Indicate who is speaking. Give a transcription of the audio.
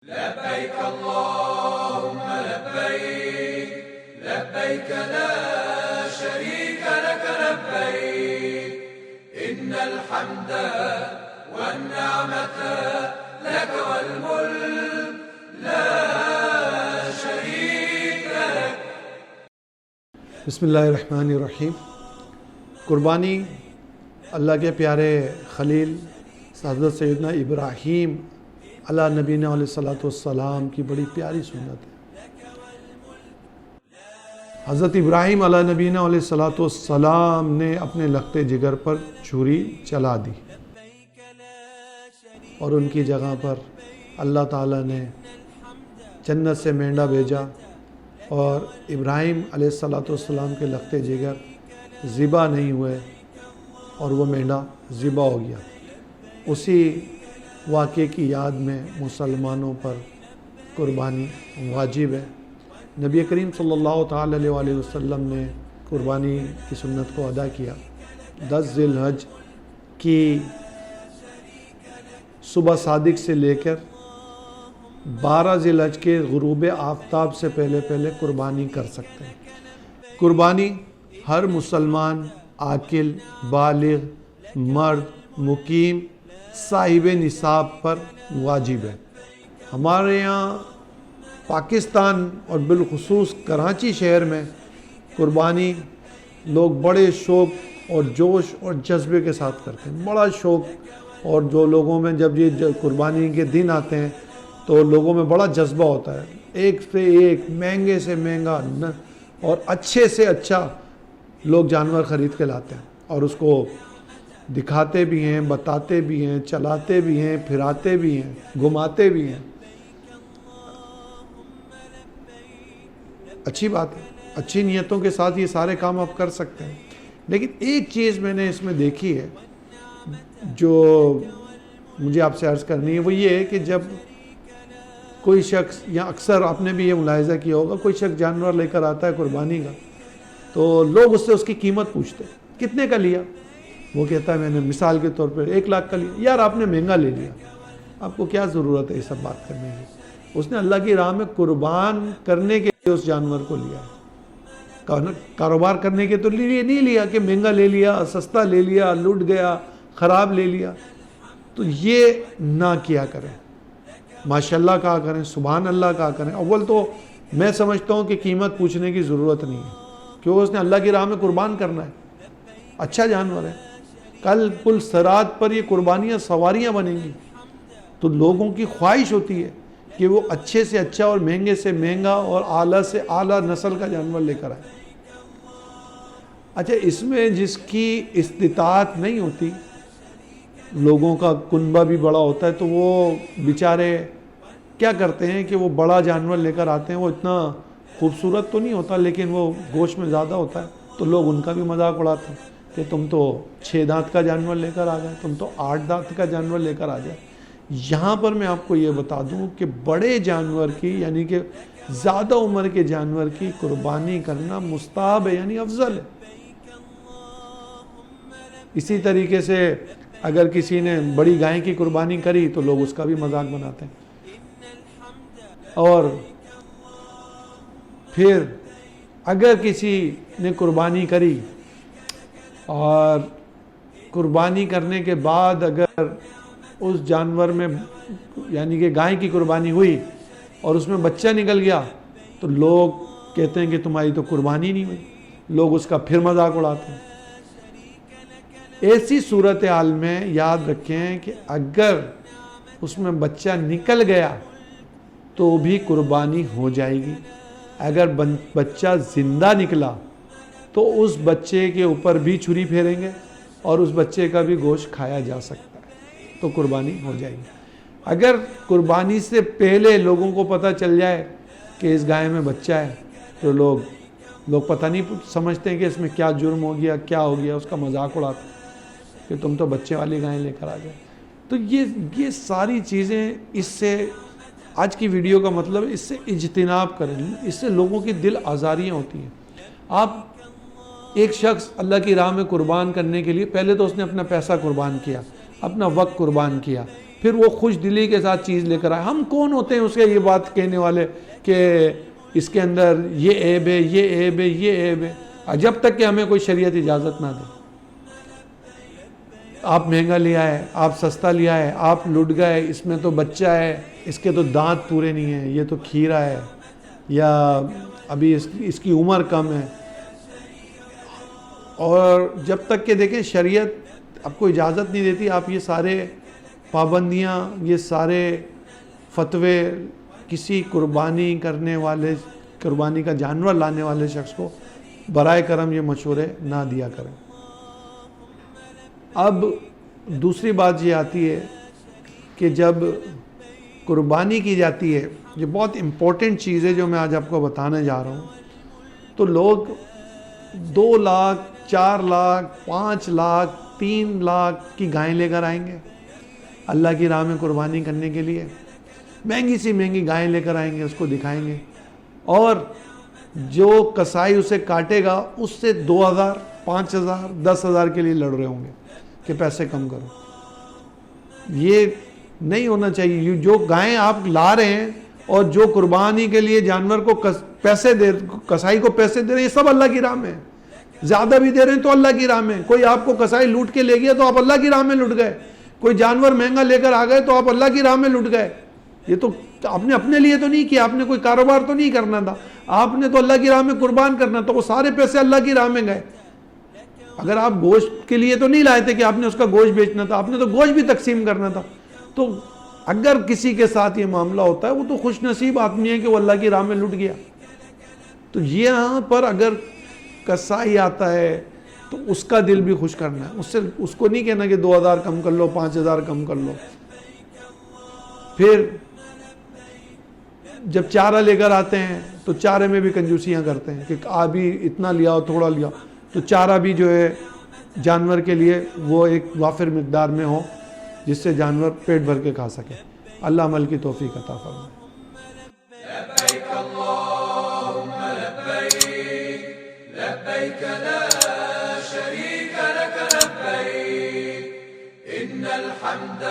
Speaker 1: لبيك اللهم لبيك لبيك لا شريك لك لبيك إن الحمد والنعمة لك والملك لا شريك لك.
Speaker 2: بسم اللہ الرحمن الرحیم. قربانی اللہ کے پیارے خلیل حضرت سیدنا ابراہیم علیہ نبینا علیہ الصلوۃ والسلام کی بڑی پیاری سنت ہے. حضرت ابراہیم علیہ نبینا علیہ الصلوۃ والسلام نے اپنے لخت جگر پر چھری چلا دی اور ان کی جگہ پر اللہ تعالیٰ نے جنت سے مینڈا بھیجا اور ابراہیم علیہ الصلوۃ والسلام کے لخت جگر ذبح نہیں ہوئے اور وہ مینڈا ذبح ہو گیا. اسی واقعے کی یاد میں مسلمانوں پر قربانی واجب ہے. نبی کریم صلی اللہ تعالی علیہ وسلم نے قربانی کی سنت کو ادا کیا. 10 ذی الحج کی صبح صادق سے لے کر 12 ذی الحج کے غروب آفتاب سے پہلے قربانی کر سکتے ہیں. قربانی ہر مسلمان عاقل بالغ مرد مقیم صاحب نصاب پر واجب ہے. ہمارے یہاں پاکستان اور بالخصوص کراچی شہر میں قربانی لوگ بڑے شوق اور جوش اور جذبے کے ساتھ کرتے ہیں. بڑا شوق، اور جو لوگوں میں جب یہ قربانی کے دن آتے ہیں تو لوگوں میں بڑا جذبہ ہوتا ہے. ایک سے ایک مہنگے سے مہنگا اور اچھے سے اچھا لوگ جانور خرید کے لاتے ہیں اور اس کو دکھاتے بھی ہیں، بتاتے بھی ہیں، چلاتے بھی ہیں، پھراتے بھی ہیں، گھماتے بھی ہیں. اچھی بات ہے، اچھی نیتوں کے ساتھ یہ سارے کام آپ کر سکتے ہیں. لیکن ایک چیز میں نے اس میں دیکھی ہے جو مجھے آپ سے عرض کرنی ہے، وہ یہ ہے کہ جب کوئی شخص، یا اکثر آپ نے بھی یہ ملاحظہ کیا ہوگا، کوئی شخص جانور لے کر آتا ہے قربانی کا تو لوگ اس سے اس کی قیمت پوچھتے ہیں کتنے کا لیا. وہ کہتا ہے میں نے مثال کے طور پر 1 لاکھ کا لیا. یار آپ نے مہنگا لے لیا، آپ کو کیا ضرورت ہے یہ سب بات کرنے کی. اس نے اللہ کی راہ میں قربان کرنے کے لیے اس جانور کو لیا ہے، کاروبار کرنے کے تو لیے نہیں لیا کہ مہنگا لے لیا، سستا لے لیا، لٹ گیا، خراب لے لیا. تو یہ نہ کیا کریں. ماشاءاللہ کہا کریں، سبحان اللہ کہا کریں. اول تو میں سمجھتا ہوں کہ قیمت پوچھنے کی ضرورت نہیں ہے کیونکہ اس نے اللہ کی راہ میں قربان کرنا ہے. اچھا جانور ہے. کل پل صراط پر یہ قربانیاں سواریاں بنیں گی تو لوگوں کی خواہش ہوتی ہے کہ وہ اچھے سے اچھا اور مہنگے سے مہنگا اور اعلیٰ سے اعلیٰ نسل کا جانور لے کر آئے. اچھا، اس میں جس کی استطاعت نہیں ہوتی، لوگوں کا کنبہ بھی بڑا ہوتا ہے، تو وہ بیچارے کیا کرتے ہیں کہ وہ بڑا جانور لے کر آتے ہیں. وہ اتنا خوبصورت تو نہیں ہوتا لیکن وہ گوشت میں زیادہ ہوتا ہے، تو لوگ ان کا بھی مذاق اڑاتے ہیں کہ تم تو 6 دانت کا جانور لے کر آ گئے، تم تو 8 دانت کا جانور لے کر آ جائے. یہاں پر میں آپ کو یہ بتا دوں کہ بڑے جانور کی، یعنی کہ زیادہ عمر کے جانور کی قربانی کرنا مستحب ہے، یعنی افضل ہے. اسی طریقے سے اگر کسی نے بڑی گائے کی قربانی کری تو لوگ اس کا بھی مذاق بناتے ہیں. اور پھر اگر کسی نے قربانی کری اور قربانی کرنے کے بعد اگر اس جانور میں، یعنی کہ گائے کی قربانی ہوئی اور اس میں بچہ نکل گیا تو لوگ کہتے ہیں کہ تمہاری تو قربانی نہیں ہوئی. لوگ اس کا پھر مذاق اڑاتے ہیں. ایسی صورتحال میں یاد رکھیں کہ اگر اس میں بچہ نکل گیا تو بھی قربانی ہو جائے گی. اگر بچہ زندہ نکلا تو اس بچے کے اوپر بھی چھری پھیریں گے اور اس بچے کا بھی گوشت کھایا جا سکتا ہے تو قربانی ہو جائے گی. اگر قربانی سے پہلے لوگوں کو پتہ چل جائے کہ اس گائے میں بچہ ہے تو لوگ پتہ نہیں سمجھتے ہیں کہ اس میں کیا جرم ہو گیا، کیا ہو گیا، اس کا مذاق اڑاتے ہیں کہ تم تو بچے والی گائے لے کر آ گئے. تو یہ ساری چیزیں، اس سے آج کی ویڈیو کا مطلب اس سے اجتناب کریں. اس سے لوگوں کی دل آزاریاں ہوتی ہیں. آپ ایک شخص اللہ کی راہ میں قربان کرنے کے لیے پہلے تو اس نے اپنا پیسہ قربان کیا، اپنا وقت قربان کیا، پھر وہ خوش دلی کے ساتھ چیز لے کر آئے. ہم کون ہوتے ہیں اس کے یہ بات کہنے والے کہ اس کے اندر یہ عیب ہے، یہ عیب ہے، یہ عیب ہے، جب تک کہ ہمیں کوئی شریعت اجازت نہ دے. آپ مہنگا لیا ہے، آپ سستا لیا ہے، آپ لٹ گئے، اس میں تو بچہ ہے، اس کے تو دانت پورے نہیں ہیں، یہ تو کھیرا ہے، یا ابھی اس کی عمر کم ہے. اور جب تک کہ دیکھیں شریعت آپ کو اجازت نہیں دیتی، آپ یہ سارے پابندیاں، یہ سارے فتوے کسی قربانی کرنے والے، قربانی کا جانور لانے والے شخص کو برائے کرم یہ مشورے نہ دیا کریں. اب دوسری بات یہ آتی ہے کہ جب قربانی کی جاتی ہے، یہ بہت امپورٹنٹ چیز ہے جو میں آج آپ کو بتانے جا رہا ہوں، تو لوگ 2 لاکھ 4 لاکھ 5 لاکھ 3 لاکھ کی گائیں لے کر آئیں گے اللہ کی راہ میں قربانی کرنے کے لیے. مہنگی سی مہنگی گائیں لے کر آئیں گے، اس کو دکھائیں گے، اور جو کسائی اسے کاٹے گا اس سے 2000 5000 10,000 کے لیے لڑ رہے ہوں گے کہ پیسے کم کرو. یہ نہیں ہونا چاہیے. جو گائیں آپ لا رہے ہیں اور جو قربانی کے لیے جانور کو پیسے دے، کسائی کو پیسے دے رہے ہیں، یہ سب اللہ کی راہ میں. زیادہ بھی دے رہے ہیں تو اللہ کی راہ میں. کوئی آپ کو کسائی لوٹ کے لے گیا تو آپ اللہ کی راہ میں لٹ گئے. کوئی جانور مہنگا لے کر آ گئے تو آپ اللہ کی راہ میں لٹ گئے. یہ تو آپ نے اپنے لیے تو نہیں کیا، آپ نے کوئی کاروبار تو نہیں کرنا تھا، آپ نے تو اللہ کی راہ میں قربان کرنا تھا. وہ سارے پیسے اللہ کی راہ میں گئے. اگر آپ گوشت کے لیے تو نہیں لائے تھے کہ آپ نے اس کا گوشت بیچنا تھا، آپ نے تو گوشت بھی تقسیم کرنا تھا. تو اگر کسی کے ساتھ یہ معاملہ ہوتا ہے وہ تو خوش نصیب آدمی ہے کہ وہ اللہ کی راہ میں لٹ گیا. تو یہاں پر اگر کسائی آتا ہے تو اس کا دل بھی خوش کرنا ہے. اس کو نہیں کہنا کہ 2000 کم کر لو، 5000 کم کر لو. پھر جب چارہ لے کر آتے ہیں تو چارے میں بھی کنجوسیاں کرتے ہیں کہ ابھی اتنا لیا ہو، تھوڑا لیا. تو چارہ بھی جو ہے جانور کے لیے وہ ایک وافر مقدار میں ہو جس سے جانور پیٹ بھر کے کھا سکے. اللہ عمل کی توفیق عطا فرمائے.
Speaker 1: لبيك اللهم لبيك لبيك لا شريك لك لبيك إن الحمد